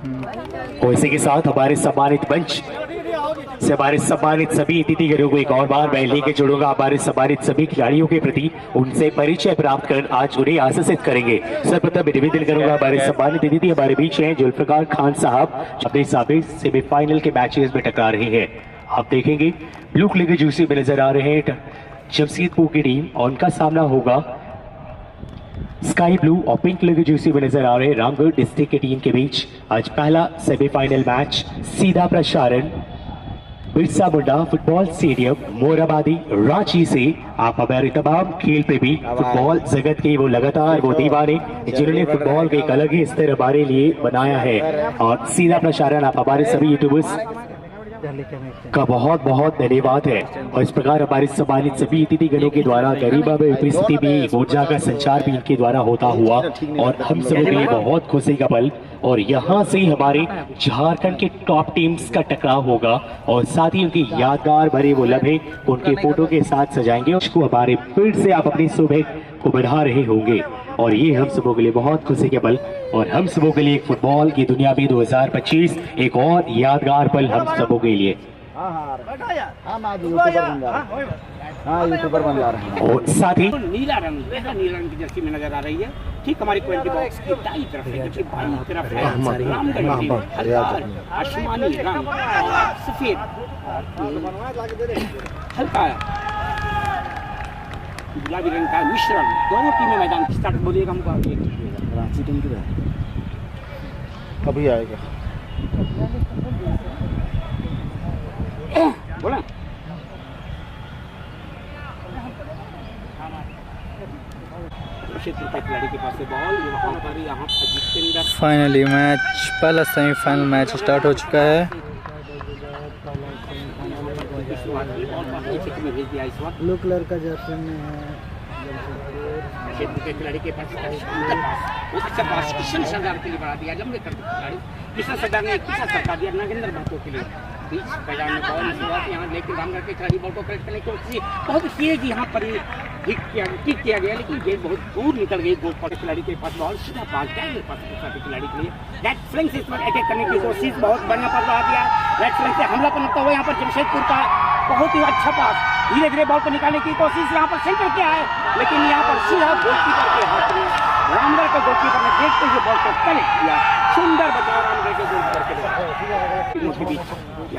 और इसी के साथ हमारे सम्मानित मंच से हमारे सम्मानित सभी अतिथिगणों को एक और बार मैं लेके जुड़ूंगा हमारे सम्मानित सभी खिलाड़ियों के प्रति उनसे परिचय प्राप्त कर आज उन्हें आशीषित करेंगे। सर्वप्रथम निवेदन करूंगा हमारे सम्मानित अतिथि हमारे बीच हैं जुल्फकार खान साहब अपने सामने सेमीफाइनल के मैचेस में टकरा रहे हैं। आप देखेंगे ब्लू कलर के जर्सी में नजर आ रहे हैं जमशेदपुर की टीम और उनका सामना होगा स्काई ब्लू और पिंक कलर के जर्सी में नजर आ रहे हैं रामगढ़ डिस्ट्रिक्ट की टीम के बीच आज पहला सेमीफाइनल मैच सीधा प्रसारण बिरसा मुंडा फुटबॉल स्टेडियम मोराबादी रांची से। आप हमारे तमाम खेल प्रेमी फुटबॉल जगत के वो लगातार वो दीवाने जिन्होंने फुटबॉल के एक अलग ही स्तर हमारे लिए बनाया है और सीधा प्रसारण आप हमारे सभी यूट्यूबर्स का बहुत बहुत धन्यवाद है। और इस प्रकार हमारे सम्मानित सभी अतिथिगणों के द्वारा गरीबा में उपस्थिति में ऊर्जा का संचार भी इनके द्वारा होता हुआ और हम सब के लिए बहुत खुशी का पल। और यहाँ से हमारे झारखंड के टॉप टीम्स का टकराव होगा और साथ ही उनकी यादगार भरे वो लम्हे उनके फोटो के साथ सजाएंगे। उसको हमारे फिर से आप अपनी सुबह को बढ़ा रहे होंगे और ये हम सबों के लिए बहुत खुशी के पल और हम सबों के लिए फुटबॉल की दुनिया में 2025 एक और यादगार पल हम सबों के लिए। यूट्यूबर बन जा रहे हैं और साथ ही नीला रंग की जर्सी में नजर आ रही है ठीक हमारी कमेंट्री बॉक्स की दाईं तरफ है कि बाईं तरफ है रामगढ़ टीम हल्का आसमानी रंग सफेद हल्का गुलाबी रंग का मिश्रण दोनों टीमें मैदान स्टार्ट बोलिएगा हमको रांची टीम की कभी आएगा बोला फाइनली मैच पहला सेमीफाइनल मैच स्टार्ट हो चुका है। ब्लू कलर का जर्सी में है क्षेत्र के खिलाड़ी के पास बहुत अच्छा पास किशन सरदार के लिए बढ़ा दिया जब खिलाड़ी किशन सरदार ने किशन सरकार दिया नागेंद्र महतो के लिए बीच मैदान में बॉल शुरुआत यहाँ लेकिन रामगढ़ के खिलाड़ी बॉल को कलेक्ट करने की कोशिश बहुत तेज यहाँ पर किक किया गया लेकिन गेंद बहुत दूर निकल गई गोल पर खिलाड़ी के पास बॉल सीधा पास गया पास खिलाड़ी के लिए राइट फ्लैंक से इस पर अटैक करने की कोशिश बहुत बढ़िया पास बढ़ा दिया राइट फ्लैंक से हमला करता हुआ यहाँ पर जमशेदपुर का बहुत ही अच्छा पास धीरे धीरे बॉल को निकालने की कोशिश यहाँ पर सेंटर किया है लेकिन यहाँ पर सीधा गोलकीपर के हाथ में रामगढ़ के गोलकीपर ने देखते हुए बॉल को कलेक्ट किया सुंदर बचाव रामगढ़ के गोलकीपर के बीच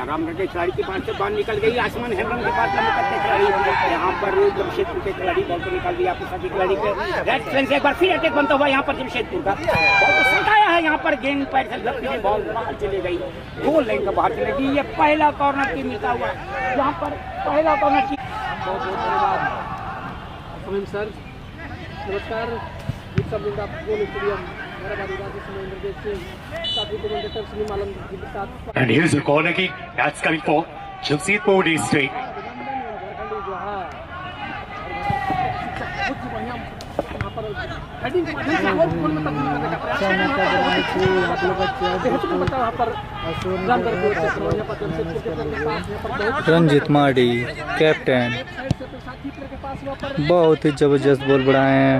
रामगढ़ के खिलाड़ी के पास से बॉल निकल गई आसमान हेमरम के पास करते खिलाड़ी यहाँ पर जमशेदपुर के खिलाड़ी बॉल को निकाल दिया अपने साथी खिलाड़ी के राइट फ्लैंक से एक बार फिर अटैक बनता हुआ यहाँ पर जमशेदपुर का बॉल को सटाया है यहाँ पर गेंद पैर से लगती हुई बॉल बाहर चली गई गोल लाइन का बाहर चली गई ये पहला कॉर्नर की मिलता हुआ यहाँ पर पहला कॉर्नर की बहुत बहुत धन्यवाद सर नमस्कार And here's a corner kick that's coming for Jamshedpur District. Ranjit Mardi captain बहुत ही जबरदस्त बॉल बढ़ाए हैं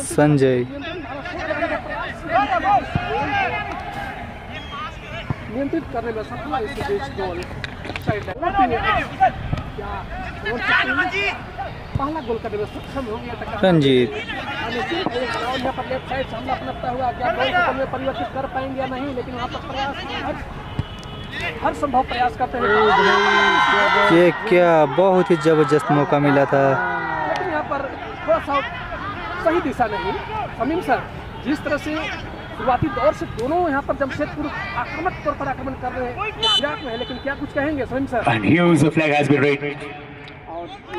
संजय नियंत्रित करने में सफल इसके बीच गोल पहला गोल करने में सक्षम हो गया रंजीत यहाँ पर लेफ्ट साइड से हमला अपनाता हुआ क्या गोल में परिवर्तित कर पाएंगे या नहीं लेकिन वहाँ पर प्रयास हर संभव प्रयास करते हैं ये क्या बहुत ही जबरदस्त मौका मिला था लेकिन यहाँ पर थोड़ा सा सही दिशा नहीं समीम सर जिस तरह से शुरुआती दौर से दोनों यहाँ पर जमशेदपुर आक्रामक तौर पर आक्रमण कर रहे हैं विराट में है लेकिन क्या कुछ कहेंगे Sameem sir And here's the flag has been raised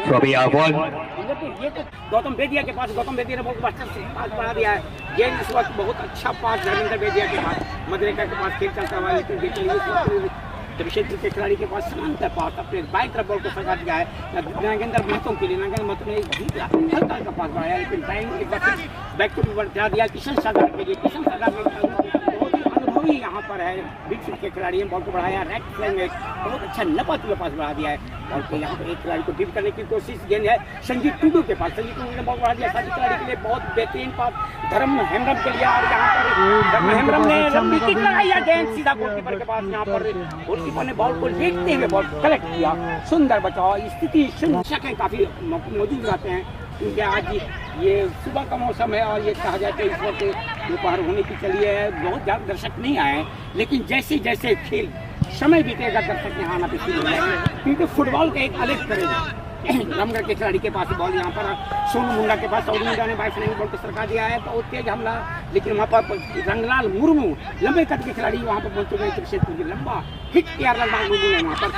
from A1. ये तो गौतम बेदिया के पास गौतम बेदिया ने बहुत अच्छा पास बढ़ा दिया है गेंद इस वक्त बहुत अच्छा पास धर्मेंद्र बेदिया के पास मदरेका के पास खेल चलता हुआ लेकिन देखिए जमशेदपुर के खिलाड़ी के पास समांतर पास अपने बाईं तरफ बॉल को सजा दिया है नागेंद्र महतो के लिए नागेंद्र महतो ने हल्का का पास बढ़ाया लेकिन टाइम एक बार बैक टू बढ़ा दिया किशन सरदार के लिए किशन सरदार ने बहुत ही भी यहाँ पर है, बिग फील्ड के खिलाड़ी हैं, बॉल को बढ़ाया, राइट फ्लैंग में बहुत अच्छा लपा पास बढ़ा दिया है बॉल को। यहाँ पर एक खिलाड़ी को डिप करने की कोशिश, गेंद है संजीत टुडू के पास, संजीत टुडू ने बॉल बढ़ा दिया साथी खिलाड़ी के लिए, बहुत बेहतरीन पास धर्म हेम्ब्रम के लिए, और यहाँ पर धर्म हेम्ब्रम ने लंबी किक लगाई है, गेंद सीधा गोलकीपर के पास, यहाँ पर गोलकीपर ने बॉल को देखते हुए बॉल कलेक्ट किया, सुंदर बचाव, स्थिति शकें काफी मौजूद रहते हैं क्योंकि आज ये सुबह का मौसम है और ये कहा जाए तो इस वक्त दोपहर होने की चली है, बहुत ज़्यादा दर्शक नहीं आए, लेकिन जैसे जैसे खेल समय बीतेगा दर्शक यहाँ आना शुरू हो जाएंगे क्योंकि फुटबॉल का एक अलग करेगा। रामगढ़ के खिलाड़ी के पास बॉल, यहाँ पर सोनू मुंडा के पास, सोनू मुंडा ने बाइस ने बॉल को सरका दिया है, बहुत तेज हमला, लेकिन वहाँ पर रंगलाल मुर्मू लंबे कद के खिलाड़ी वहाँ पर पहुंच चुके हैं, जमशेदपुर के लंबा हिट किया रंगलाल मुर्मू ने वहाँ पर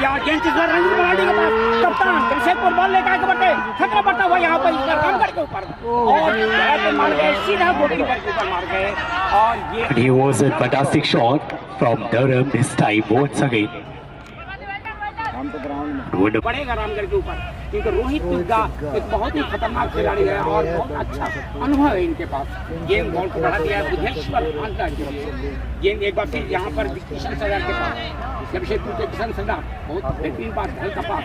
यार गेंद के साथ रंजीत मराठी के पास, कप्तान जमशेदपुर बॉल लेकर आगे बढ़े, खतरा बढ़ता हुआ यहाँ पर रामगढ़ के ऊपर और मार गए, सीधा गोलकीपर के ऊपर मार गए, और ये He was a fantastic shot from Durham this time once again. हम तो ग्राउंड में पड़ेगा रामगढ़ के ऊपर क्योंकि रोहित दुग्गा एक बहुत ही खतरनाक खिलाड़ी है और बहुत अच्छा अनुभव है इनके पास। गेंद बॉल को बढ़ा दिया है बुद्धेश्वर आंध्र के लिए, गेंद एक बार फिर यहाँ पर किशन सरदार के पास, जमशेदपुर के किशन सरदार बहुत बेहतरीन पास, हल्का पास,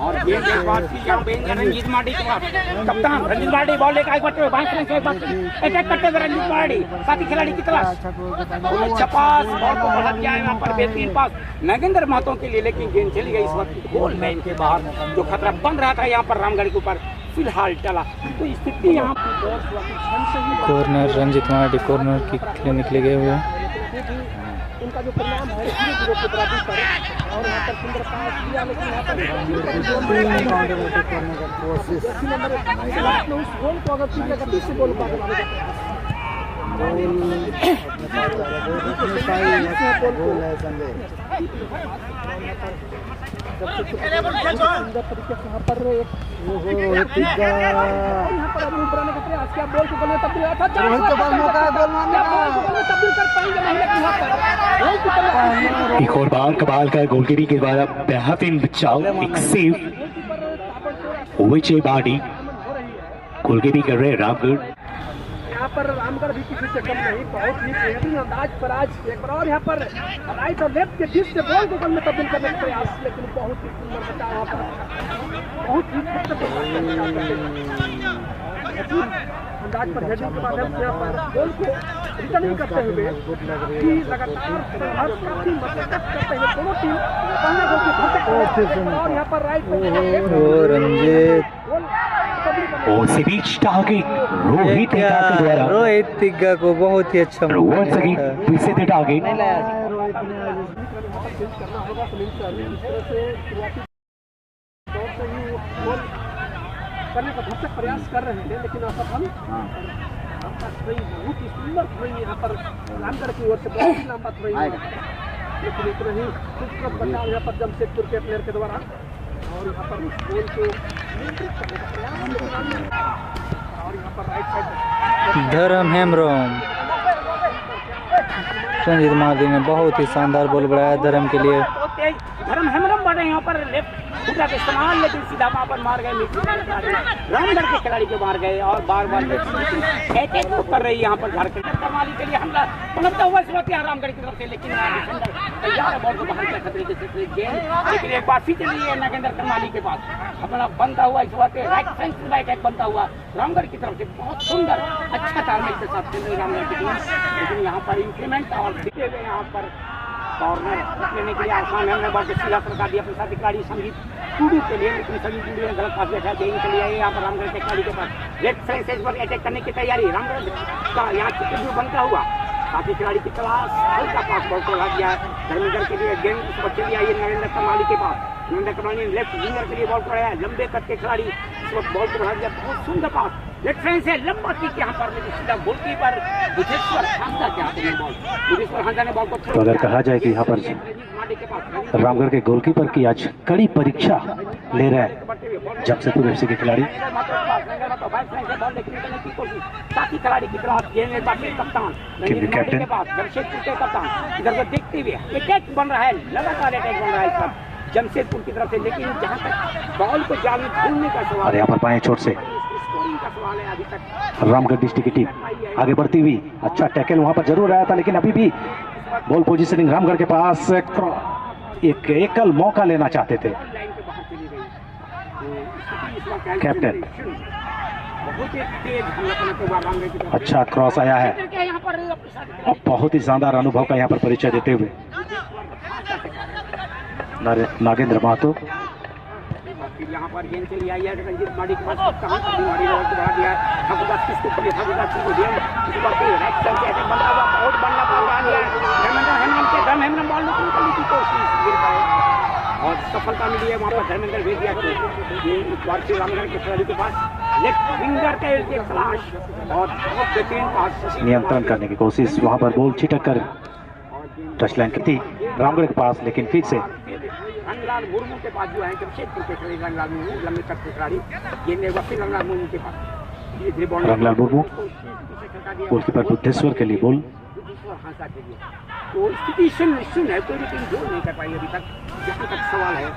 और गेंद एक बार फिर यहाँ पे रंजीत मार्डी के पास, कप्तान रंजीत मार्डी बॉल लेकर आगे बढ़ते हुए अटैक करते हुए रंजीत मार्डी साथी खिलाड़ी की तलाश, अच्छा पास, बॉल को बढ़ा दिया है यहाँ पर बेहतरीन पास नागेंद्र महतो के लिए, लेकिन गेंद चली गई इस वक्त गोल लाइन के बाहर, जो खतरा बन रहा था यहाँ पर रामगढ़ के ऊपर फिलहाल टला। तो स्थिति यहाँ पर corner, Ranjit Mardi corner kick के लिए निकले गए हुए हैं। उनका जो परिणाम है 0-0 के बराबर पर, और यहाँ पर सुंदर पास दिया, लेकिन यहाँ पर करने का कोशिश उस गोल को अगर तीन गति से गोल गोल है संजय सुंदर तरीके से यहाँ पर रोहित यहाँ पर अभी उतराने का प्रयास किया, बॉल को गोल में तब्दील था, रोहित के पास मौका है गोल मारने का, तब्दील कर पाएंगे नहीं, लेकिन यहाँ पर एक और बार कमाल का गोलकीपर के द्वारा बेहतरीन बचाव, एक सेव विजय बाडी गोलकीपर कर रहे हैं रामगढ़। यहाँ पर रामगढ़ भी किसी से कम नहीं, बहुत ही बेहतरीन अंदाज पर आज एक बार और यहाँ पर राइट और लेफ्ट के बीच से बॉल को गोल में तब्दील करने का प्रयास, लेकिन बहुत ही सुंदर बचा यहाँ पर, बहुत ही अंदाज पर हेडिंग के माध्यम से यहाँ पर बॉल को रिटर्निंग करते हुए भी लगातार संघर्ष काफी मशक्कत करते हुए दोनों टीम पहले गोल की भरते और यहाँ पर राइट रंजीत और से बीच टारगेट रोहित के द्वारा, रोहित तिग्गा को बहुत ही अच्छा once again we set the target. करने का भरसक प्रयास कर रहे हैं, लेकिन असफल। बहुत ही सुंदर थ्रोइंग यहाँ पर रामगढ़ की ओर से बहुत ही लंबा थ्रोइंग, लेकिन इतना ही खूबसूरत बचाव यहाँ पर जमशेदपुर के प्लेयर के द्वारा, और यहाँ पर उस बॉल को नियंत्रित करने का प्रयास, और यहाँ पर राइट साइड धर्म हेम्ब्रम, रंजीत मार्डी ने बहुत ही शानदार बॉल बढ़ाया धर्म के लिए, धर्म हेम्ब्रम बढ़े यहाँ पर लेफ्ट फुटा के इस्तेमाल, लेकिन सीधा वहाँ पर मार गए, रामगढ़ के खिलाड़ी को मार गए, और बार बार अटैक कर रही है यहाँ पर झारखंड कमाली के लिए हमला पनपता हुआ इस वक्त यहाँ रामगढ़ की तरफ से, लेकिन तैयार है बॉल को बाहर कर खतरे से गेंद, लेकिन एक बार फिर चली है नागेंद्र कमाली के पास, अपना बनता हुआ इस वक्त राइट फ्लैंक से अटैक बनता हुआ रामगढ़ की तरफ से, बहुत सुंदर अच्छा तालमेल के साथ खेल रही रामगढ़ की टीम, लेकिन यहाँ पर इंक्रीमेंट और दिखे हुए यहाँ पर कॉर्नर लेने के लिए आसान है, हमने बॉल को सीधा सरका दिया अपने साथ खिलाड़ी संजीत टुडू के लिए, लेकिन संजीत टुडू ने गलत पास देखा, देने के लिए यहाँ पर रामगढ़ के खिलाड़ी के पास लेफ्ट फ्लैंक पर अटैक करने की तैयारी, रामगढ़ का यहाँ टुडू बनता हुआ साथी खिलाड़ी की तलाश, हल्का पास बॉल को लगा दिया है धर्मेंद्र के लिए, गेंद उस पर चली आई है नरेंद्र कमाली के पास, नरेंद्र कमाली ने लेफ्ट विंगर के लिए बॉल को बढ़ाया, लंबे कद के खिलाड़ी इस वक्त बॉल को बढ़ा दिया, बहुत सुंदर पास लेफ्ट फ्लैंक से लंबा किक यहाँ पर, लेकिन सीधा गोलकीपर बुद्धेश्वर हांडा के हाथ में बॉल, बुद्धेश्वर हांडा ने बॉल को तो अगर कहा जाए कि यहाँ पर रामगढ़ के गोलकीपर की आज कड़ी परीक्षा ले रहे हैं जमशेदपुर एफसी के खिलाड़ी, साथी खिलाड़ी की तरफ गेंद कप्तान कैप्टन के पास जमशेदपुर के कप्तान इधर से देखते हुए अटैक बन रहा है, लगातार अटैक बन रहा है इस पर जमशेदपुर की तरफ से, लेकिन जहाँ तक बॉल को जाल में ढूंढने का सवाल और यहाँ पर पाए चोट से का सवाल है अभी तक। रामगढ़ डिस्ट्रिक्ट की टीम आगे बढ़ती हुई, अच्छा टैकल वहां पर जरूर आया था, लेकिन अभी भी बॉल पोजीशनिंग रामगढ़ के पास। एक एकल मौका लेना चाहते थे लाइन के बाहर चली गई। तो स्थिति इस वक्त कैप्टन। बहुत ही तेज हमला करते हुए रामगढ़ की तरफ। अच्छा क्रॉस आया है क्या यहाँ पर अपने साथ और बहुत ही शानदार अनुभव का यहाँ पर परिचय देते हुए नागेंद्र महतो। फिर यहाँ पर गेंद चली आई है रंजीत माड़ी के पास, कहाँ पर माड़ी बॉल को बढ़ा दिया है। ठाकुरदास किसको पकड़े, ठाकुरदास को दिया इस बार पे राइट साइड से अटैक बनता हुआ बहुत बढ़िया बॉल आ गया है। धर्मेंद्र हेमरम के धर्म हेमरम बॉल निकालने की कोशिश गिर पाए और सफलता मिली है। वहाँ पर धर्मेंद्र भेज दिया तो ये इस बार से रामगढ़ के खिलाड़ी के पास लेफ्ट विंगर के क्लाश और बहुत बेहतरीन पास नियंत्रण करने की कोशिश, वहां पर बॉल छिटक कर टच लाइन की थी रामगढ़ के पास, लेकिन फिर से रंगलाल मुर्मू के पास जो है जमशेदपुर के खिलाड़ी रंगलाल मुर्मू लंबे कद के खिलाड़ी, गेंद वकील रंगलाल मुर्मू के पास। रंगलाल मुर्मू गोलकीपर बुद्धेश्वर के लिए बॉल। तो स्थिति शून्य है, कोई भी टीम गोल नहीं कर पाई अभी तक, जहाँ तक सवाल है।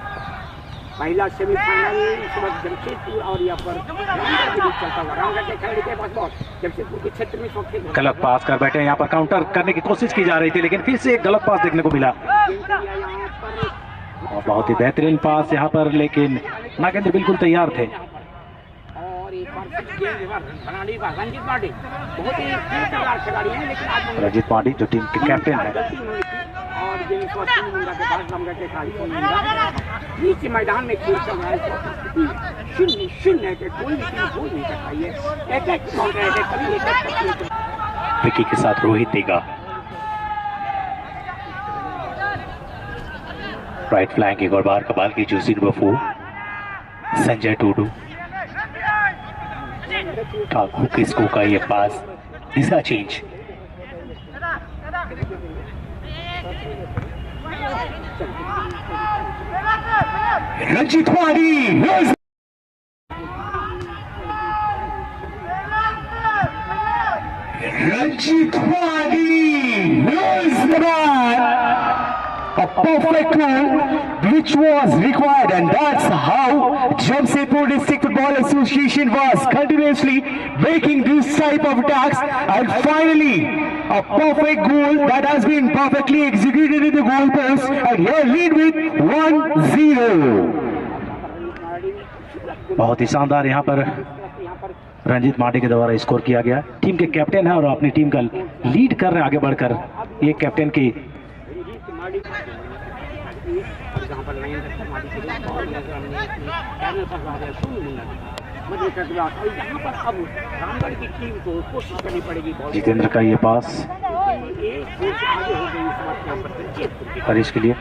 महिला सेमीफाइनल इस वक्त जमशेदपुर और यहाँ पर रामगढ़ के बीच चलता हुआ। रामगढ़ के खिलाड़ी के पास बॉल जमशेदपुर के क्षेत्र में इस वक्त गलत पास कर बैठे, यहाँ पर काउंटर करने की कोशिश की जा रही थी, लेकिन फिर से एक गलत पास देखने को मिला और बहुत ही बेहतरीन पास यहाँ पर, लेकिन नागेंद्र बिल्कुल तैयार थे। और एक बार बनाने का रंजीत पांडे बहुत ही तेज खिलाड़ी हैं, लेकिन आज रंजीत पांडे जो टीम के कैप्टन है। गलती हुई थी और गेंद को मुंडा के बाद रामगढ़ के खिलाड़ी को नीचे मैदान में खेल चल रहा है। शून्य है कि कोई भी टीम गोल नहीं कर पाई है। एक काउंटर अटैक कभी एक विकी के साथ रोहित देगा, राइट फ्लैंक एक और बार कमाल की जूसी नंबर 4 संजय टूडू। ठाकुर किसको का ये पास, दिशा चेंज। रंजीत वाड़ी a perfect goal which was required, and that's how Jamshedpur District Football Association was continuously making this type of attacks, and finally a perfect goal that has been perfectly executed in the goal post, and here lead with 1-0। बहुत ही शानदार यहाँ पर रंजीत माटी के द्वारा score किया गया। Team के कैप्टन है और अपनी टीम का लीड कर रहे हैं आगे बढ़कर। ये कैप्टन की जहाँ पर यहाँ पर अब रामगढ़ की टीम को कोशिश करनी पड़ेगी। जितेंद्र का ये पास हरीश के लिए,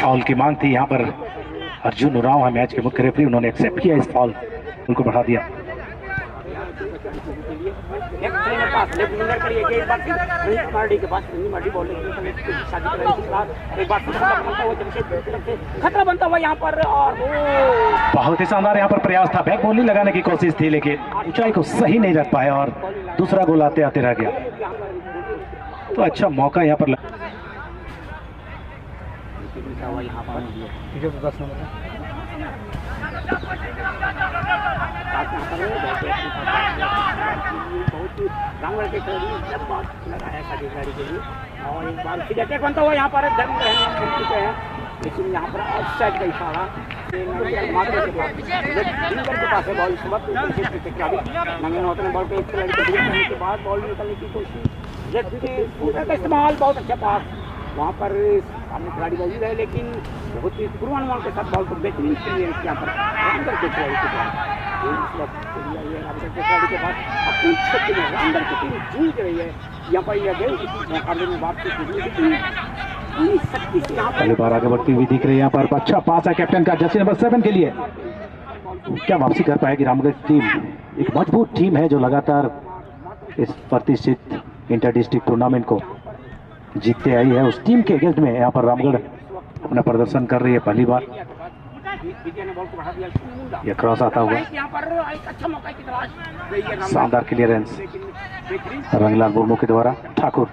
फाउल की मांग थी यहाँ पर। अर्जुन उरांव है मैच के मुख्य रेफरी, उन्होंने एक्सेप्ट किया इस फाउल, उनको बढ़ा दिया। खतरा बनता हुआ यहाँ पर और बहुत ही शानदार यहाँ पर प्रयास था, बैक बॉलिंग लगाने की कोशिश थी, लेकिन ऊंचाई को सही नहीं रख पाया और दूसरा गोल आते आते रह गया। तो अच्छा मौका यहाँ पर रामगढ़ के खिलाड़ी लगाया साथी खिलाड़ी के लिए और एक बार फिर अटैक बनता हुआ यहाँ पर धर्म चुके हैं, लेकिन यहाँ पर ऑफसाइड का इशारा के पास है बॉल। इस वक्त नंगे बॉल पे एक खिलाड़ी को करने के बाद बॉल निकलने की कोशिश का इस्तेमाल, बहुत अच्छा पास वहाँ पर सामने खिलाड़ी मौजूद है, लेकिन बहुत ही पूर्वानुमान के साथ बॉल को बेहतरीन क्लियरेंस यहाँ पर रामगढ़ के खिलाड़ी के पास अपनी क्षेत्र में रामगढ़ की टीम जीत रही है। यहाँ पर यह गई मुकाबले में वापसी पहली बार आगे बढ़ती हुई दिख रही है। यहाँ पर अच्छा पास है कैप्टन का जर्सी नंबर 7 के लिए। क्या वापसी कर पाएगी रामगढ़ टीम? एक मजबूत टीम है जो लगातार इस प्रतिष्ठित इंटर डिस्ट्रिक्ट टूर्नामेंट को जीतते आई है। उस टीम के अगेंस्ट में यहाँ पर रामगढ़ अपना प्रदर्शन कर रही है पहली बार। यह क्रॉस आता हुआ, शानदार क्लियरेंस रंगलाल मुर्मू के द्वारा। ठाकुर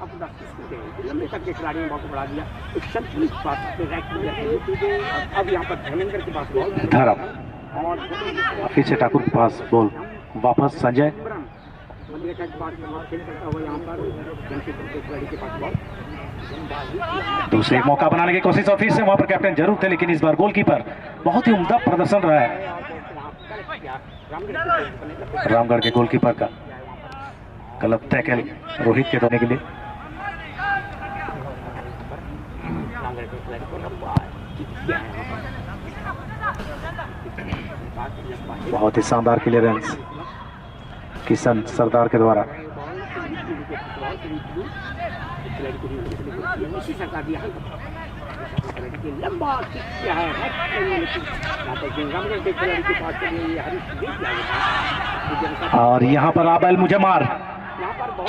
अपना किसको दे लंबे तक के खिलाड़ी ने बॉल को बढ़ा दिया, एक संतुलित पास अपने राइट प्लेयर। अब यहाँ पर धर्मेंद्र के पास बॉल और फिर से ठाकुर के पास बॉल वापस संजय। मध्य अटैक पास में खेल करता हुआ यहाँ पर जमशेदपुर के खिलाड़ी के पास बॉल। दूसरे मौका बनाने की कोशिश और फिर से वहां पर कैप्टन जरूर थे, लेकिन इस बार गोलकीपर बहुत ही उम्दा प्रदर्शन रहा है रामगढ़ के गोलकीपर का। गलत टैकल रोहित के देने के लिए। बहुत ही शानदार क्लियरेंस किशन सरदार के द्वारा। लंबा किक किया है और यहाँ पर आबेल मुजम्मर,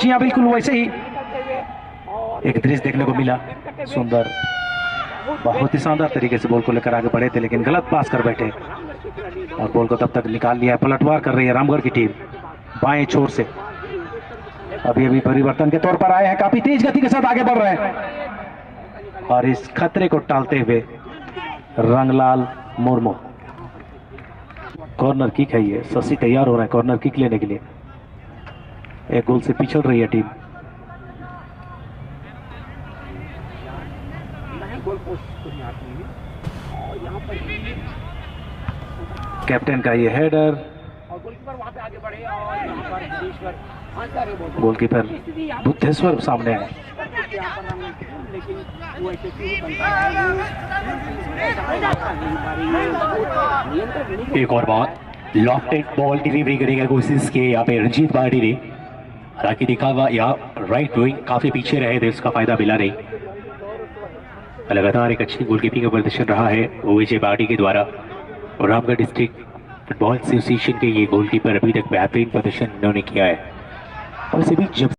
जी हाँ बिल्कुल वैसे ही एक दृश्य देखने को मिला। सुंदर, बहुत ही शानदार तरीके से बॉल को लेकर आगे बढ़े थे, लेकिन गलत पास कर बैठे और बॉल को तब तक निकाल लिया है। पलटवार कर रही है रामगढ़ की टीम बाएं छोर से। अभी अभी परिवर्तन के तौर पर आए हैं, काफी तेज गति के साथ आगे बढ़ रहे हैं और इस खतरे को टालते हुए रंगलाल मुर्मू। कॉर्नर किक है ये, शशि तैयार हो रहा है कॉर्नर किक लेने के लिए। एक गोल से पिछड़ रही है टीम। कैप्टन का ये हेडर, गोलकीपर बुद्धेश्वर सामने है। एक और बात, लॉफ्टेड बॉल डिलीवरी करने की कोशिश की यहाँ पे रंजीत बाडी ने। हालांकि देखा हुआ यहाँ राइट विंग काफी पीछे रहे थे, उसका फायदा मिला नहीं। लगातार एक अच्छी गोलकीपिंग का प्रदर्शन रहा है विजय बाडी के द्वारा। और रामगढ़ डिस्ट्रिक्ट फुटबॉल एसोसिएशन के ये गोलकीपर अभी तक बेहतरीन प्रदर्शन इन्होंने किया है। और इसे भी जब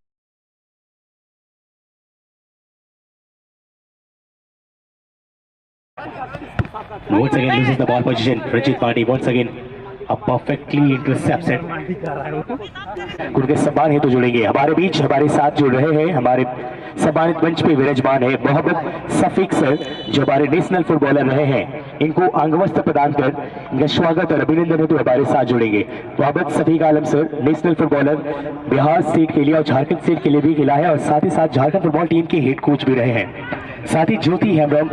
once again loses the ball position, Rajit Party once again a perfectly intercepted। उनके सम्मान हेतु जुड़ेंगे हमारे बीच, हमारे साथ जुड़ रहे हैं हमारे सम्मानित मंच पे विराजमान है मोहम्मद सफीक सर, जो हमारे नेशनल फुटबॉलर रहे हैं। इनको अंगवस्त्र प्रदान कर इनका स्वागत और अभिनंदन हेतु हमारे साथ जुड़ेंगे। Mohammad Safiq Alam sir national footballer, Bihar state के लिए और झारखंड स्टेट के लिए भी खेला है और साथ ही साथ झारखंड फुटबॉल टीम के हेड कोच भी रहे हैं। साथ ही ज्योति हेम्ब्रम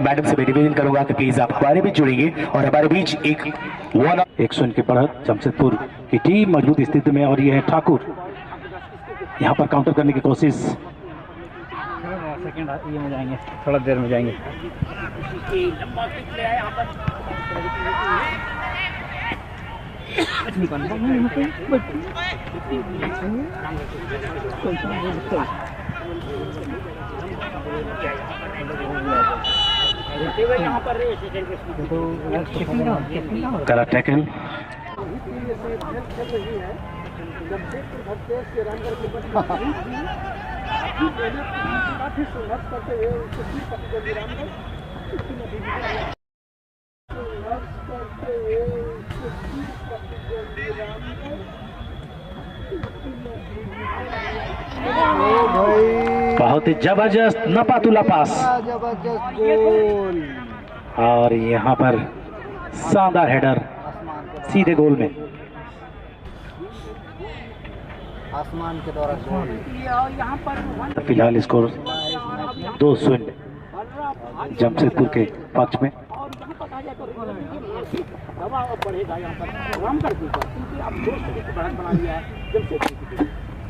मैडम से मैं निवेदन करूंगा कि प्लीज आप हमारे बीच जुड़ेंगे और हमारे बीच एक सुन के बढ़त जमशेदपुर की टीम मजबूत स्थिति में। और यह है ठाकुर, यहाँ पर काउंटर करने की कोशिश। सेकंड ये में जाएंगे, थोड़ा देर में जाएंगे। करा टैकल, बहुत ही जबरदस्त नपातुला पास जबरदस्त गोल। और यहाँ पर शानदार हेडर सीधे गोल में। आसमान के द्वारा गोल। फिलहाल स्कोर 2-0 जमशेदपुर के पक्ष में।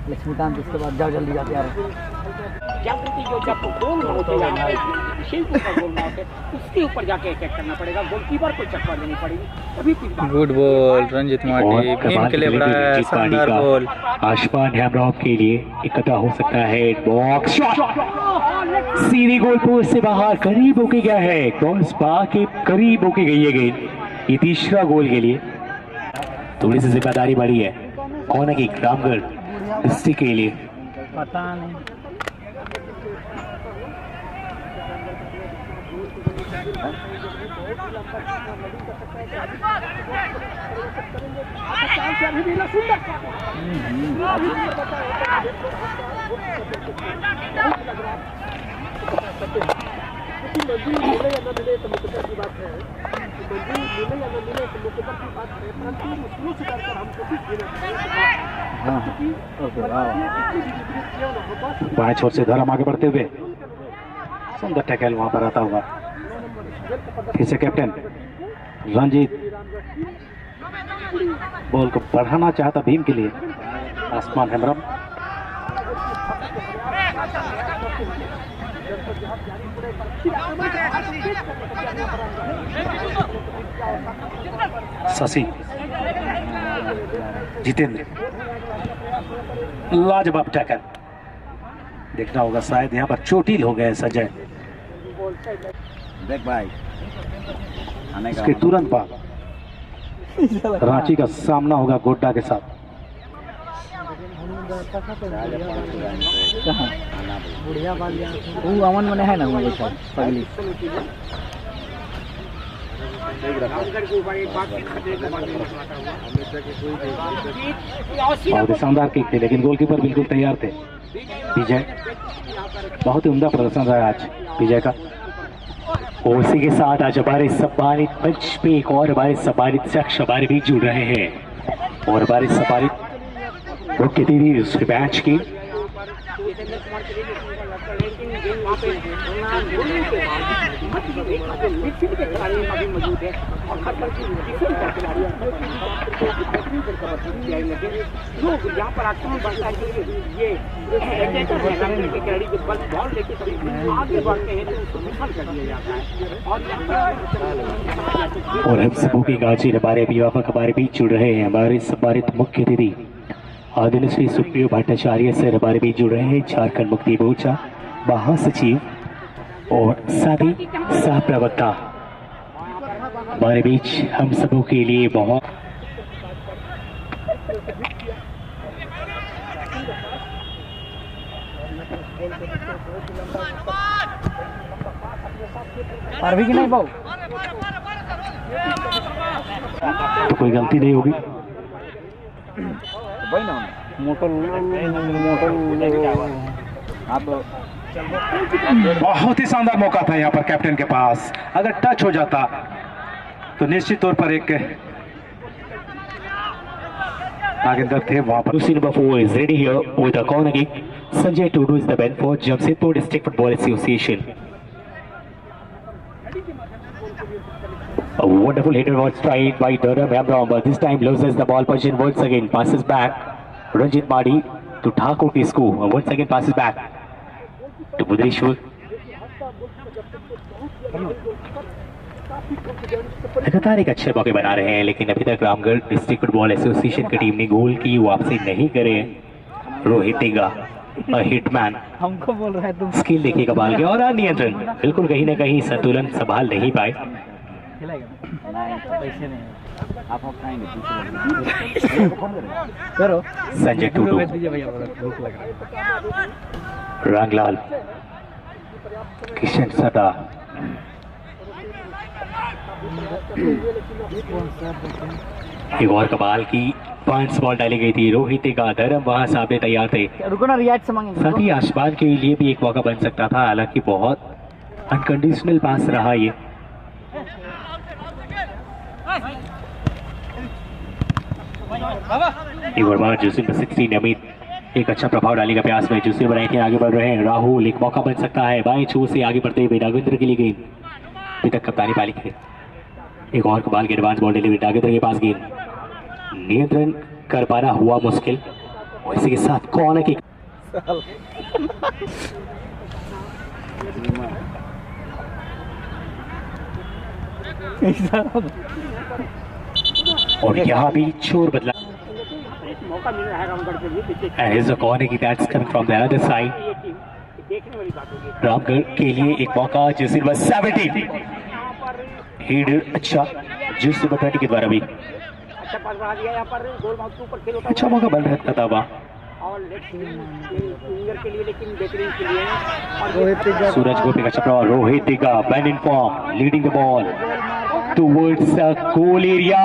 लक्ष्मीकांत इसके बाद जाओ जल्दी जाते यार। जागृति जो जब गोल ना होते यहाँ पे शेल्फ का गोल ना होते उसके ऊपर जाके अटैक करना पड़ेगा, गोलकीपर को चक्कर देनी पड़ेगी तभी। गुड बॉल रंजित माटी, टीम के लिए बड़ा शानदार गोल। आशुमान हेम्ब्रम के लिए इकट्ठा हो सकता है। बॉक्स शॉट सीधी गोल पोस्ट से बाहर, करीब होके गया है, क्रॉस बार के करीब होके गई है गेंद। ये तीसरा गोल के लिए थोड़ी सी जिम्मेदारी बढ़ी है कौन है कि रामगढ़ डिस्ट्रिक्ट के लिए। पता नहीं सुंदर बाएं छोर से धर्म आगे बढ़ते हुए सुंदर टैकल वहां पर आता हुआ, फिर से कैप्टन रंजीत बॉल को बढ़ाना चाहता भीम के लिए, आसमान हेमरम शशि जितेंद्र, लाजवाब टैकल। देखना होगा शायद यहाँ पर चोटिल हो गए संजय, बैक भाई इसके तुरंत बाद रांची का सामना होगा गोड्डा के साथ। बढ़िया बात वो अमन मने है ना वो सब पगली बहुत ही शानदार किक थे, लेकिन गोलकीपर बिल्कुल तैयार थे। विजय, बहुत ही उम्दा प्रदर्शन रहा आज विजय का। और इसी के साथ आज हमारे सम्मानित मंच पे एक और हमारे सम्मानित शख्स हमारे बीच जुड़ रहे हैं, और हमारे सम्मानित मुख्य अतिथि इस मैच की यहाँ पर आक्रमण बढ़ता है ये बॉल लेके आगे बढ़ते हैं तो उसको विफल कर दिया जाता है। और हम सबों की गाजी हमारे अभिभावक हमारे बीच जुड़ रहे हैं, हमारे सम्मानित मुख्य अतिथि आदरणीय श्री सुप्रियो भट्टाचार्य सर हमारे बीच जुड़ रहे हैं, झारखंड मुक्ति मोर्चा महासचिव और साथ ही सह प्रवक्ता हमारे बीच हम सबों के लिए बहुत पारवी की नहीं बाबू तो कोई गलती नहीं होगी। वही ना मोटर आप बहुत ही शानदार मौका था यहाँ पर कैप्टन के पास, अगर टच हो जाता तो निश्चित तौर पर एक नागेंद्र थे वहां पर। Lucy number 4 is ready here with a corner kick. Sanjay Tudu is the man for Jamshedpur District Football Association. A wonderful header was tried by Durham Amram, but this time loses the ball position once again. Passes back. Ranjit Madi to Thakur Kisku. Once again passes back to Budreshwar. लगातार एक अच्छे मौके बना रहे हैं, लेकिन अभी तक रामगढ़ डिस्ट्रिक्ट फुटबॉल एसोसिएशन की टीम ने गोल की वापसी नहीं करे। रोहित टिग्गा हिटमैन हमको बोल रहा है तुम स्किल देखिए कमाल के, और नियंत्रण बिल्कुल कहीं ना कहीं संतुलन संभाल नहीं पाए। पैसे नहीं आप खाएंगे करो संजय टूडू, रंगलाल, किशन सदा, एक और कमाल की पंच बॉल डाली गई थी। रोहित का धर्म वहां सामने तैयार थे। रुको ना रियाज से मांगेंगे। साथ ही आसमान के लिए भी एक मौका बन सकता था, हालांकि बहुत अनकंडीशनल पास रहा ये। एक और बार जूसी में 16 अमित एक अच्छा प्रभाव डालेगा प्रयास में, जूसी बनाए थे आगे बढ़ रहे हैं। राहुल, एक मौका बन सकता है बाएं छोर से आगे बढ़ते हुए नागेंद्र के लिए गेंद, अभी तक कप्तानी पाली है। एक और कमाल की एडवांस बॉल डिलीवरी, नागेंद्र के पास गेंद, नियंत्रण कर पाना हुआ मुश्किल, और इसी के साथ कौन की और यहाँ भी छोर बदला। मौका मिल रहा है रामगढ़ के लिए पीछे And here's a corner kick that's coming from the other side. देखने वाली बात होगी। रामगढ़ के लिए एक मौका, जर्सी नंबर 17 हीड अच्छा, जर्सी नंबर 20 के द्वारा भी अच्छा पास बढ़ा दिया यहाँ पर, गोल माउथ के ऊपर खेल होता अच्छा मौका बन रहा था वहाँ। और विंगर के लिए, लेकिन बेहतरीन के लिए और सूरज गोपी का चपड़ा, Rohit Tigga been in form, leading the ball towards the goal area,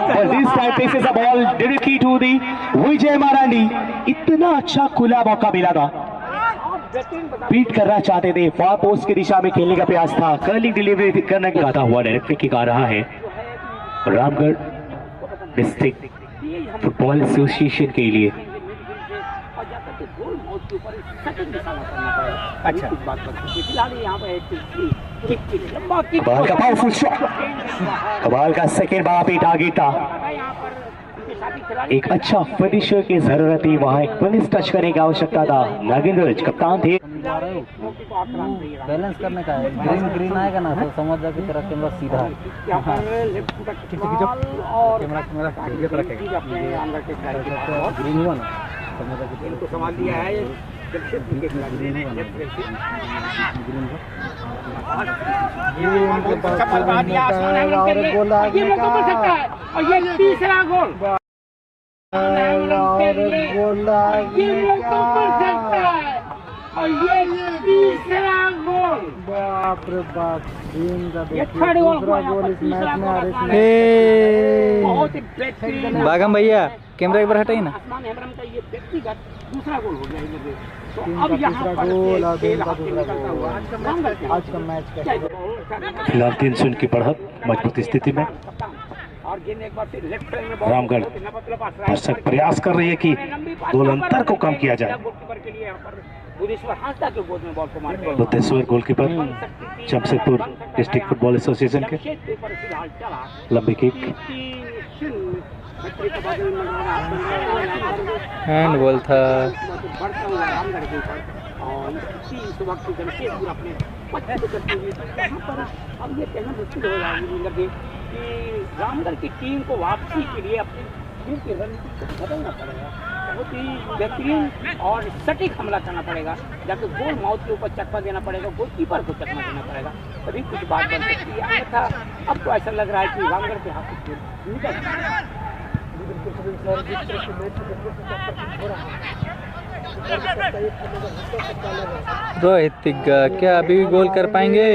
but this time places the ball directly to the विजय मारांडी। इतना अच्छा खुला मौका मिला था, बीट करना चाहते थे, फार पोस्ट की दिशा में खेलने का प्रयास था, कर्लिंग डिलीवरी करने का था हुआ, डायरेक्ट फ्री किक आ रहा है रामगढ़ डिस्ट्रिक्ट फुटबॉल एसोसिएशन के लिए। अच्छा कमाल का पावरफुल शॉट, कमाल का सेकेंड वहां पे टारगेट था, एक अच्छा फिनिशर की जरूरत थी, वहां एक फिनिश टच करने की आवश्यकता था। नागेंद्र कप्तान थे, बैलेंस करने का है, ग्रीन ग्रीन आएगा ना तो समझ जाओ कि तेरा कैमरा सीधा है। ग्रीन हुआ ना समझ जाओ कि संभाल लिया है और ये तीसरा गोल और ये तीसरा गोल, बाप रे बाप, ये थर्ड गोल इस मैच में आ रही है। बहुत ही बेहतरीन बागम भैया कैमरा एक बार हटाइए ना। आसमान हेम्ब्रम का ये व्यक्तिगत दूसरा गोल हो गया इधर। तो टीम अब का यहाँ तीसरा पर गोल और खेल टीम का हाथ से दूसरा निकलता गोल। हुआ आज का मैच का फिलहाल 3-0 की बढ़त मजबूत स्थिति में। और गेंद एक बार फिर लेफ्ट साइड में रामगढ़ दर्शक प्रयास कर रही है कि गोल अंतर को कम किया जाए। गोलकीपर के लिए यहाँ पर बुद्धेश्वर हांसदा के गोल में बॉल को मार Buddheshwar goalkeeper Jamshedpur district football association के, लंबी किक, हैंडबॉल था। अब ये कहना मुश्किल हो लगे कि रामगढ़ की टीम को वापसी के लिए अपनी टीम की रणनीति को बदलना पड़ेगा, बहुत ही बेहतरीन और सटीक हमला करना पड़ेगा, जाके गोल माउथ के ऊपर चक्का देना पड़ेगा, गोलकीपर को चकमा देना पड़ेगा, तभी कुछ बात बन सकती है। अन्यथा अब तो ऐसा लग रहा है कि रामगढ़ के हाथ से निकल रोहित तिग्गा क्या अभी भी गोल कर पाएंगे?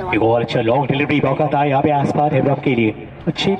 एक और अच्छा लॉन्ग डिलीवरी मौका था यहाँ पे आसपास हेब्रम के लिए, अच्छी